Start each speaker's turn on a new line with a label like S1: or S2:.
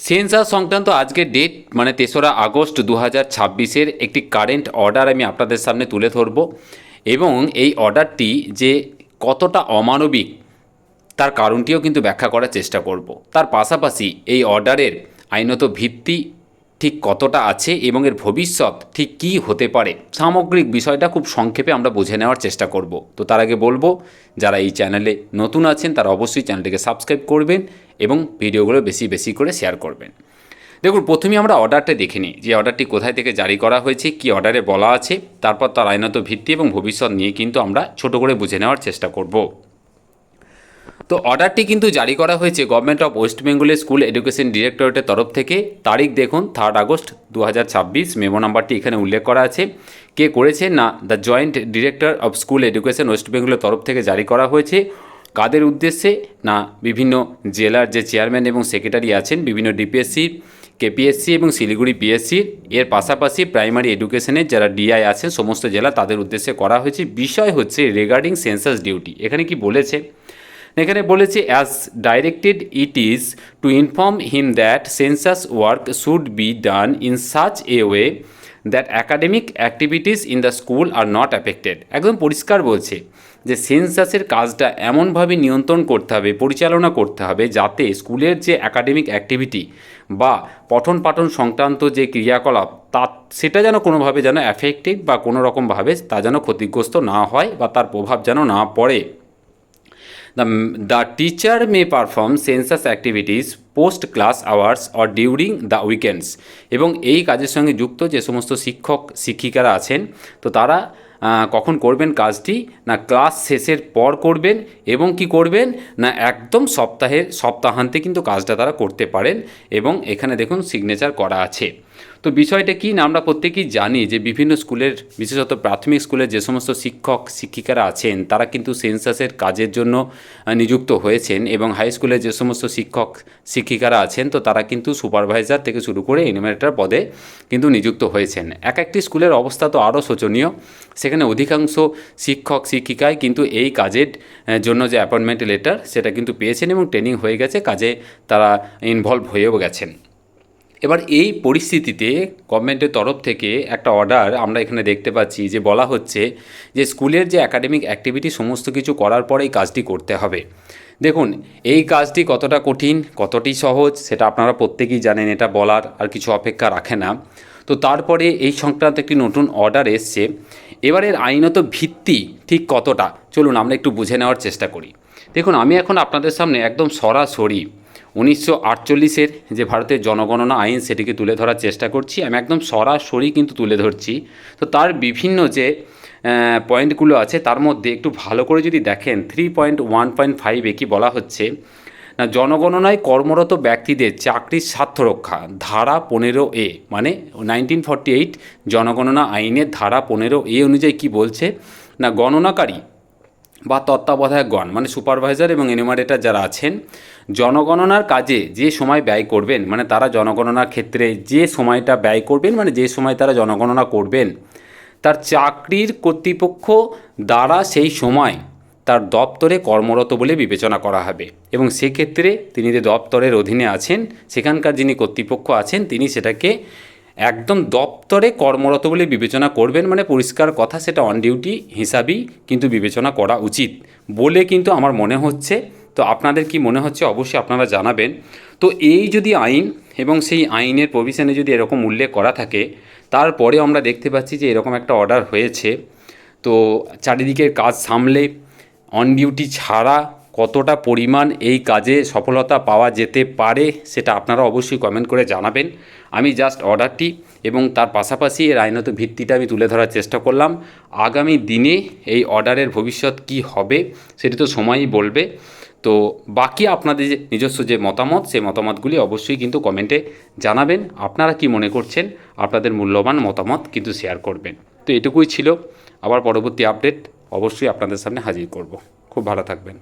S1: Census সংক্রান্ত আজকের date মানে ৩রা আগস্ট ২০২৬-এর একটি কারেন্ট অর্ডার আমি আপনাদের সামনে তুলে ধরব এবং এই অর্ডারটি যে কতটা অমানবিক তার কারণটিও কিন্তু ব্যাখ্যা করার চেষ্টা করব। তার পাশাপাশি এই অর্ডারের আইনত ভিত্তি ঠিক কতটা আছে এবং এর ভবিষ্যৎ ঠিক কী হতে পারে, সামগ্রিক বিষয়টা খুব সংক্ষেপে আমরা বুঝে নেওয়ার চেষ্টা করব। তো তার আগে বলবো, যারা এই চ্যানেলে নতুন আছেন তারা অবশ্যই চ্যানেলটিকে সাবস্ক্রাইব করবেন এবং ভিডিওগুলো বেশি বেশি করে শেয়ার করবেন। দেখুন, প্রথমে আমরা অর্ডারটা দেখে নিই যে অর্ডারটি কোথায় থেকে জারি করা হয়েছে, কী অর্ডারে বলা আছে, তারপর তার আইনত ভিত্তি এবং ভবিষ্যৎ নিয়ে কিন্তু আমরা ছোট করে বুঝে নেওয়ার চেষ্টা করব। তো অর্ডারটি কিন্তু জারি করা হয়েছে গভর্নমেন্ট অফ ওয়েস্ট বেঙ্গলের স্কুল এডুকেশন ডিরেক্টরেটের তরফ থেকে। তারিখ দেখুন 3 আগস্ট 2026, মেমো নাম্বারটি এখানে উল্লেখ করা আছে। কে করেছে না the joint director of school education West বেঙ্গলের তরফ থেকে জারি করা হয়েছে। কাদের উদ্দেশ্যে না বিভিন্ন জেলার যে চেয়ারম্যান এবং সেক্রেটারি আছেন বিভিন্ন ডিপিএসসি, কেপিএসসি এবং শিলিগুড়ি পিএসসির, এর পাশাপাশি প্রাইমারি এডুকেশনের যারা ডিআই আছেন সমস্ত জেলা তাদের উদ্দেশ্যে করা হয়েছে। বিষয় হচ্ছে রিগার্ডিং সেন্সাস ডিউটি। এখানে কি বলেছে, এখানে বলেছে as directed it is to inform him that census work should be done in such a way that academic activities in the school are not affected. একদম পরিষ্কার বলছে যে সেন্সাসের কাজটা এমনভাবে নিয়ন্ত্রণ করতে হবে, পরিচালনা করতে হবে যাতে স্কুলের যে অ্যাকাডেমিক অ্যাক্টিভিটি বা পঠন পাঠন সংক্রান্ত যে ক্রিয়াকলাপ সেটা যেন কোনোভাবে যেন অ্যাফেক্টেড বা কোনো রকমভাবে তা যেন ক্ষতিগ্রস্ত না হয় বা তার প্রভাব যেন না পড়ে। The teacher may perform census activities post class hours or during the weekends। এবং এই কাজের সঙ্গে যুক্ত যে সমস্ত শিক্ষক শিক্ষিকারা আছেন তো তারা কখন করবেন কাজটি না ক্লাস শেষের পর করবেন এবং কি করবেন না একদম সপ্তাহান্তে কিন্তু কাজটা তারা করতে পারেন এবং এখানে দেখুন সিগনেচার করা আছে। তো বিষয়টা কি না আমরা প্রত্যেকেই জানি যে বিভিন্ন স্কুলের বিশেষত প্রাথমিক স্কুলের যে সমস্ত শিক্ষক শিক্ষিকারা আছেন তারা কিন্তু সেন্সাসের কাজের জন্য নিযুক্ত হয়েছেন এবং হাই স্কুলের যে সমস্ত শিক্ষক শিক্ষিকারা আছেন তো তারা কিন্তু সুপারভাইজার থেকে শুরু করে এনিমেটর পদে কিন্তু নিযুক্ত হয়েছেন। এক একটি স্কুলের অবস্থা তো আরও শোচনীয়, সেখানে অধিকাংশ শিক্ষক শিক্ষিকাই কিন্তু এই কাজের জন্য যে অ্যাপয়েন্টমেন্ট লেটার সেটা কিন্তু পেয়েছেন এবং ট্রেনিং হয়ে গেছে, কাজে তারা ইনভলভ হয়েও গেছেন। এবার এই পরিস্থিতিতে গভর্নমেন্টের তরফ থেকে একটা অর্ডার আমরা এখানে দেখতে পাচ্ছি যে বলা হচ্ছে যে স্কুলের যে একাডেমিক অ্যাক্টিভিটি সমস্ত কিছু করার পরে এই কাজটি করতে হবে। দেখুন, এই কাজটি কতটা কঠিন কতটি সহজ সেটা আপনারা প্রত্যেকেই জানেন, এটা বলার আর কিছু অপেক্ষা রাখে না। তো তারপরে এই সংক্রান্ত একটি নতুন অর্ডার এসছে। এবারের আইনত ভিত্তি ঠিক কতটা চলুন আমরা একটু বুঝে নেওয়ার চেষ্টা করি। দেখুন, আমি এখন আপনাদের সামনে একদম সরাসরি 1948-এর যে ভারতের জনগণনা আইন সেটিকে তুলে ধরার চেষ্টা করছি। আমি একদম সরাসরি কিন্তু তুলে ধরছি। তো তার বিভিন্ন যে পয়েন্টগুলো আছে তার মধ্যে একটু ভালো করে যদি দেখেন 3.1.5-এ কি বলা হচ্ছে না জনগণনায় কর্মরত ব্যক্তিদের চাকরির স্বার্থ রক্ষা ধারা 15A মানে 1948 জনগণনা আইনের ধারা 15A অনুযায়ী কি বলছে না গণনাকারী বা তত্ত্বাবধায়কগণ মানে সুপারভাইজার এবং এনুমারেটর যারা আছেন জনগণনার কাজে যে সময় ব্যয় করবেন মানে তারা জনগণনার ক্ষেত্রে যে সময়টা ব্যয় করবেন মানে যে সময় তারা জনগণনা করবেন তার চাকরির কর্তৃপক্ষ দ্বারা সেই সময় তার দপ্তরে কর্মরত বলে বিবেচনা করা হবে এবং সেক্ষেত্রে তিনি যে দপ্তরের অধীনে আছেন সেখানকার যিনি কর্তৃপক্ষ আছেন তিনি সেটাকে একদম দপ্তরে কর্মরত বলে বিবেচনা করবেন, মানে পরিষ্কার কথা সেটা অন ডিউটি হিসাবেই কিন্তু বিবেচনা করা উচিত বলে কিন্তু আমার মনে হচ্ছে। তো আপনাদের কি মনে হচ্ছে অবশ্যই আপনারা জানাবেন। তো এই যদি আইন এবং সেই আইনের প্রভিশনে যদি এরকম উল্লেখ করা থাকে তারপরে আমরা দেখতে পাচ্ছি যে এরকম একটা অর্ডার হয়েছে। তো চারিদিকের কাজ সামলে অন ডিউটি ছাড়া কতটা পরিমাণ এই কাজে সফলতা পাওয়া যেতে পারে সেটা আপনারা অবশ্যই কমেন্ট করে জানাবেন। আমি জাস্ট অর্ডারটি এবং তার পাশাপাশি এর আইনত ভিত্তিটা আমি তুলে ধরার চেষ্টা করলাম। আগামী দিনে এই অর্ডারের ভবিষ্যৎ কি হবে সেটি তো সময়ই বলবে। তো বাকি আপনাদের যে নিজস্ব যে মতামত সেই মতামতগুলি অবশ্যই কিন্তু কমেন্টে জানাবেন। আপনারা কি মনে করছেন আপনাদের মূল্যবান মতামত কিন্তু শেয়ার করবেন। তো এটুকুই ছিল, আবার পরবর্তী আপডেট অবশ্যই আপনাদের সামনে হাজির করব। খুব ভালো থাকবেন।